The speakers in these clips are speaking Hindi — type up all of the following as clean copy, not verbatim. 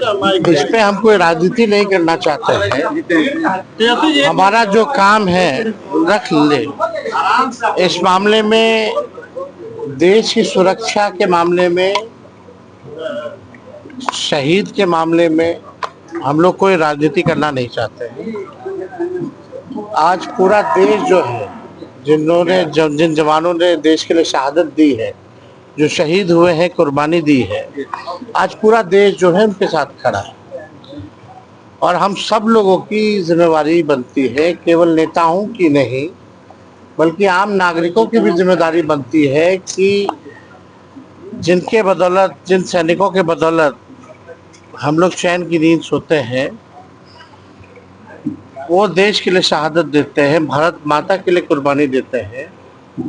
इस पे हम कोई राजनीति नहीं करना चाहते हैं। हमारा जो काम है रख ले। इस मामले में, देश की सुरक्षा के मामले में, शहीद के मामले में हम लोग कोई राजनीति करना नहीं चाहते हैं। आज पूरा देश जो है, जिन जवानों ने देश के लिए शहादत दी है, जो शहीद हुए हैं, कुर्बानी दी है, आज पूरा देश जो है उनके साथ खड़ा है। और हम सब लोगों की जिम्मेवारी बनती है, केवल नेताओं की नहीं बल्कि आम नागरिकों की भी जिम्मेदारी बनती है कि जिनके बदौलत, जिन सैनिकों के बदौलत हम लोग चैन की नींद सोते हैं, वो देश के लिए शहादत देते हैं, भारत माता के लिए कुर्बानी देते हैं,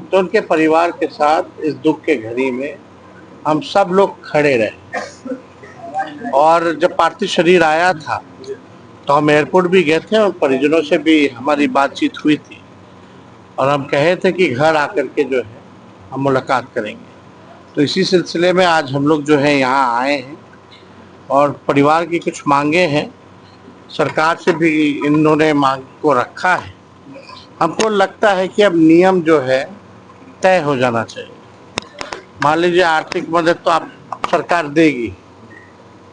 तो उनके परिवार के साथ इस दुख के घड़ी में हम सब लोग खड़े रहे। और जब पार्थिव शरीर आया था तो हम एयरपोर्ट भी गए थे और परिजनों से भी हमारी बातचीत हुई थी और हम कहे थे कि घर आकर के जो है हम मुलाकात करेंगे। तो इसी सिलसिले में आज हम लोग जो है यहाँ आए हैं और परिवार की कुछ मांगे हैं, सरकार से भी इन्होंने मांग को रखा है। हमको लगता है कि अब नियम जो है तय हो जाना चाहिए। मान लीजिए आर्थिक मदद तो आप सरकार देगी,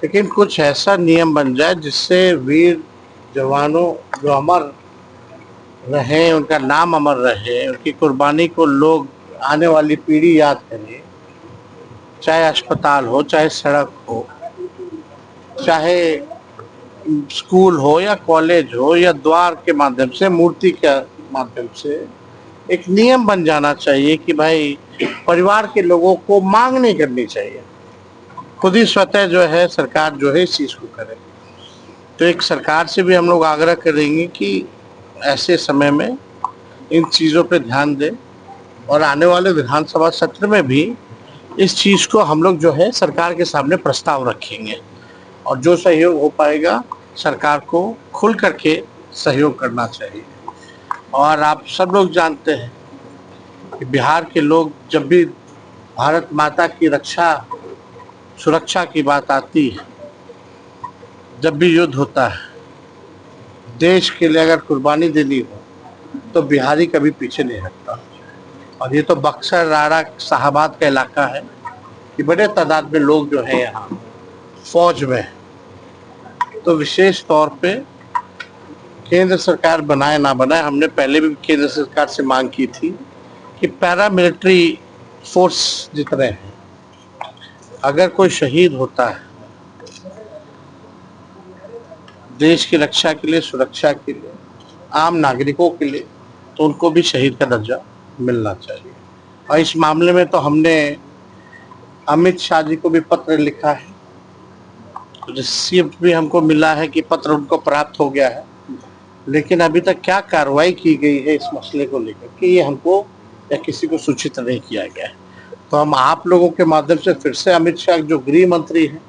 लेकिन कुछ ऐसा नियम बन जाए जिससे वीर जवानों जो अमर रहे, उनका नाम अमर रहे, उनकी कुर्बानी को लोग, आने वाली पीढ़ी याद करे। चाहे अस्पताल हो, चाहे सड़क हो, चाहे स्कूल हो या कॉलेज हो, या द्वार के माध्यम से, मूर्ति के माध्यम से एक नियम बन जाना चाहिए कि भाई परिवार के लोगों को मांग नहीं करनी चाहिए, खुद ही स्वतः जो है सरकार जो है इस चीज को करे। तो एक सरकार से भी हम लोग आग्रह करेंगे कि ऐसे समय में इन चीजों पे ध्यान दे और आने वाले विधानसभा सत्र में भी इस चीज को हम लोग जो है सरकार के सामने प्रस्ताव रखेंगे और जो सहयोग हो पाएगा सरकार को खुल करके सहयोग करना चाहिए। और आप सब लोग जानते हैं कि बिहार के लोग, जब भी भारत माता की रक्षा सुरक्षा की बात आती है, जब भी युद्ध होता है, देश के लिए अगर कुर्बानी देनी हो तो बिहारी कभी पीछे नहीं हटता। और ये तो बक्सर, राड़ा, शाहाबाद का इलाका है कि बड़े तादाद में लोग जो है यहाँ फौज में। तो विशेष तौर पे केंद्र सरकार बनाए ना बनाए, हमने पहले भी केंद्र सरकार से मांग की थी कि पैरामिलिट्री फोर्स जितने हैं, अगर कोई शहीद होता है देश की रक्षा के लिए, सुरक्षा के लिए, आम नागरिकों के लिए, तो उनको भी शहीद का दर्जा मिलना चाहिए। और इस मामले में तो हमने अमित शाह जी को भी पत्र लिखा है, रिसीप्ट भी हमको मिला है कि पत्र उनको प्राप्त हो गया है, लेकिन अभी तक क्या कार्रवाई की गई है इस मसले को लेकर कि ये हमको या किसी को सूचित नहीं किया गया है। तो हम आप लोगों के माध्यम से फिर से अमित शाह जो गृह मंत्री हैं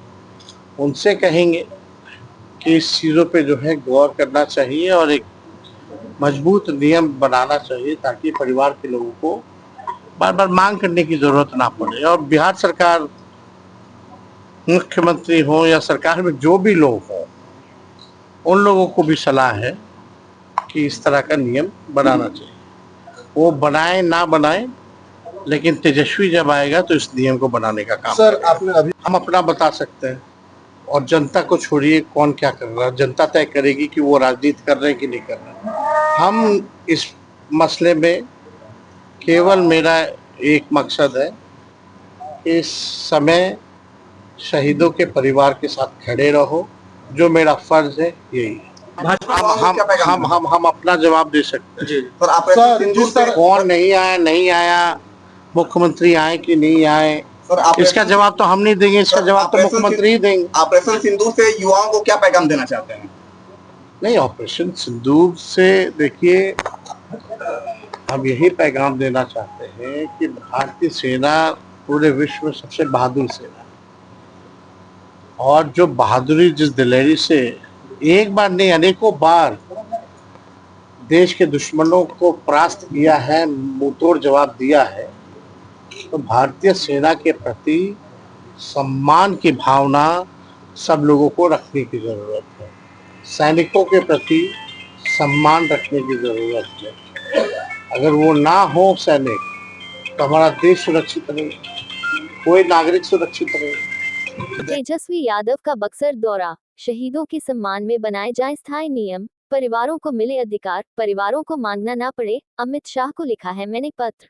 उनसे कहेंगे कि इस चीज़ों पे जो है गौर करना चाहिए और एक मजबूत नियम बनाना चाहिए ताकि परिवार के लोगों को बार बार मांग करने की जरूरत ना पड़े। और बिहार सरकार, मुख्यमंत्री हो या सरकार में जो भी लोग हों, उन लोगों को भी सलाह है कि इस तरह का नियम बनाना चाहिए। वो बनाए ना बनाए, लेकिन तेजस्वी जब आएगा तो इस नियम को बनाने का काम सर आपने अभी हम अपना बता सकते हैं और जनता को छोड़िए कौन क्या कर रहा है, जनता तय करेगी कि वो राजनीति कर रहे हैं कि नहीं कर रहे हैं। हम इस मसले में केवल मेरा एक मकसद है, इस समय शहीदों के परिवार के साथ खड़े रहो, जो मेरा फर्ज है यही है। हम अपना जवाब दे सकते हैं। कौन नहीं आया, मुख्यमंत्री आए कि नहीं आए, इसका जवाब तो हम नहीं देंगे, इसका जवाब तो मुख्यमंत्री ही देंगे। ऑपरेशन सिंदूर से युवाओं को क्या पैगाम देना चाहते हैं? नहीं, ऑपरेशन सिंदूर से देखिए, हम यही पैगाम देना चाहते हैं कि भारतीय सेना पूरे विश्व में सबसे बहादुर सेना है और जो बहादुरी, जिस दिलेरी से एक बार नहीं अनेकों बार देश के दुश्मनों को परास्त किया है, मुंहतोड़ जवाब दिया है, तो भारतीय सेना के प्रति सम्मान की भावना सब लोगों को रखने की जरूरत है। सैनिकों के प्रति सम्मान रखने की जरूरत है। अगर वो ना हो सैनिक तो हमारा देश सुरक्षित नहीं, कोई नागरिक सुरक्षित नहीं। तेजस्वी यादव का बक्सर दौरा, शहीदों के सम्मान में बनाए जाएं स्थायी नियम, परिवारों को मिले अधिकार, परिवारों को मांगना ना पड़े, अमित शाह को लिखा है मैंने पत्र।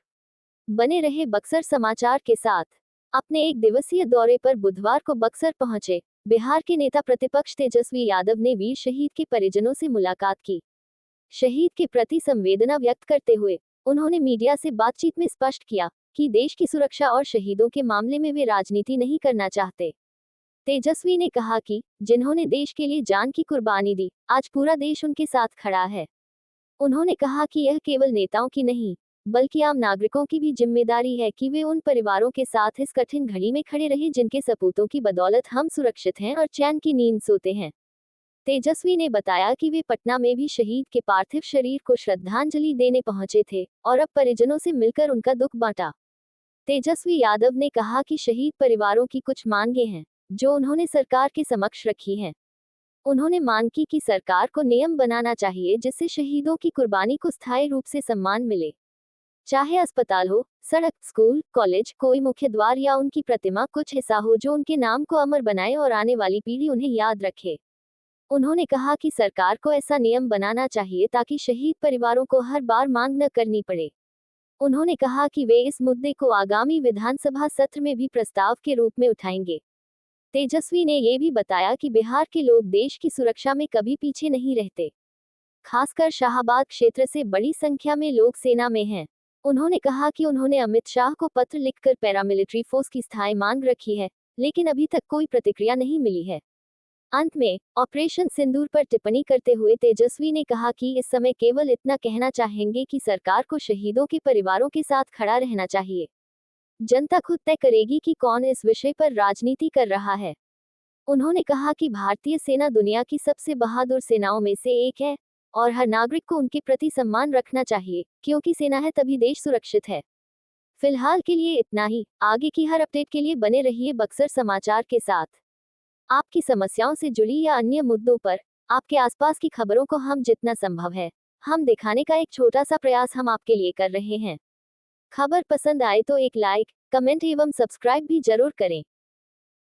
बने रहे बक्सर समाचार के साथ। अपने एक दिवसीय दौरे पर बुधवार को बक्सर पहुंचे बिहार के नेता प्रतिपक्ष तेजस्वी यादव ने वीर शहीद के परिजनों से मुलाकात की। शहीद के प्रति संवेदना व्यक्त करते हुए उन्होंने मीडिया से बातचीत में स्पष्ट किया कि देश की सुरक्षा और शहीदों के मामले में वे राजनीति नहीं करना चाहते। तेजस्वी ने कहा कि जिन्होंने देश के लिए जान की कुर्बानी दी, आज पूरा देश उनके साथ खड़ा है। उन्होंने कहा कि यह केवल नेताओं की नहीं, बल्कि आम नागरिकों की भी जिम्मेदारी है कि वे उन परिवारों के साथ इस कठिन घड़ी में खड़े रहे जिनके सपूतों की बदौलत हम सुरक्षित हैं और चैन की नींद सोते हैं। तेजस्वी ने बताया कि वे पटना में भी शहीद के पार्थिव शरीर को श्रद्धांजलि देने पहुंचे थे और अब परिजनों से मिलकर उनका दुख बांटा। तेजस्वी यादव ने कहा कि शहीद परिवारों की कुछ मांगे हैं जो उन्होंने सरकार के समक्ष रखी हैं। उन्होंने मांग की कि सरकार को नियम बनाना चाहिए जिससे शहीदों की कुर्बानी को स्थायी रूप से सम्मान मिले। चाहे अस्पताल हो, सड़क, स्कूल, कॉलेज, कोई मुख्य द्वार या उनकी प्रतिमा, कुछ ऐसा हो जो उनके नाम को अमर बनाए और आने वाली पीढ़ी उन्हें याद रखे। उन्होंने कहा कि सरकार को ऐसा नियम बनाना चाहिए ताकि शहीद परिवारों को हर बार मांग न करनी पड़े। उन्होंने कहा कि वे इस मुद्दे को आगामी विधानसभा सत्र में भी प्रस्ताव के रूप में उठाएंगे। तेजस्वी ने ये भी बताया कि बिहार के लोग देश की सुरक्षा में कभी पीछे नहीं रहते। खासकर शाहाबाद क्षेत्र से बड़ी संख्या में लोग सेना में हैं। उन्होंने कहा कि उन्होंने अमित शाह को पत्र लिखकर पैरामिलिट्री फोर्स की स्थायी मांग रखी है, लेकिन अभी तक कोई प्रतिक्रिया नहीं मिली है। अंत में ऑपरेशन सिंदूर पर टिप्पणी करते हुए तेजस्वी ने कहा कि इस समय केवल इतना कहना चाहेंगे कि सरकार को शहीदों के परिवारों के साथ खड़ा रहना चाहिए। जनता खुद तय करेगी कि कौन इस विषय पर राजनीति कर रहा है। उन्होंने कहा कि भारतीय सेना दुनिया की सबसे बहादुर सेनाओं में से एक है और हर नागरिक को उनके प्रति सम्मान रखना चाहिए, क्योंकि सेना है तभी देश सुरक्षित है। फिलहाल के लिए इतना ही। आगे की हर अपडेट के लिए बने रहिए बक्सर समाचार के साथ। आपकी समस्याओं से जुड़ी या अन्य मुद्दों पर आपके आसपास की खबरों को हम जितना संभव है हम दिखाने का एक छोटा सा प्रयास हम आपके लिए कर रहे हैं। खबर पसंद आए तो एक लाइक, कमेंट एवं सब्सक्राइब भी जरूर करें।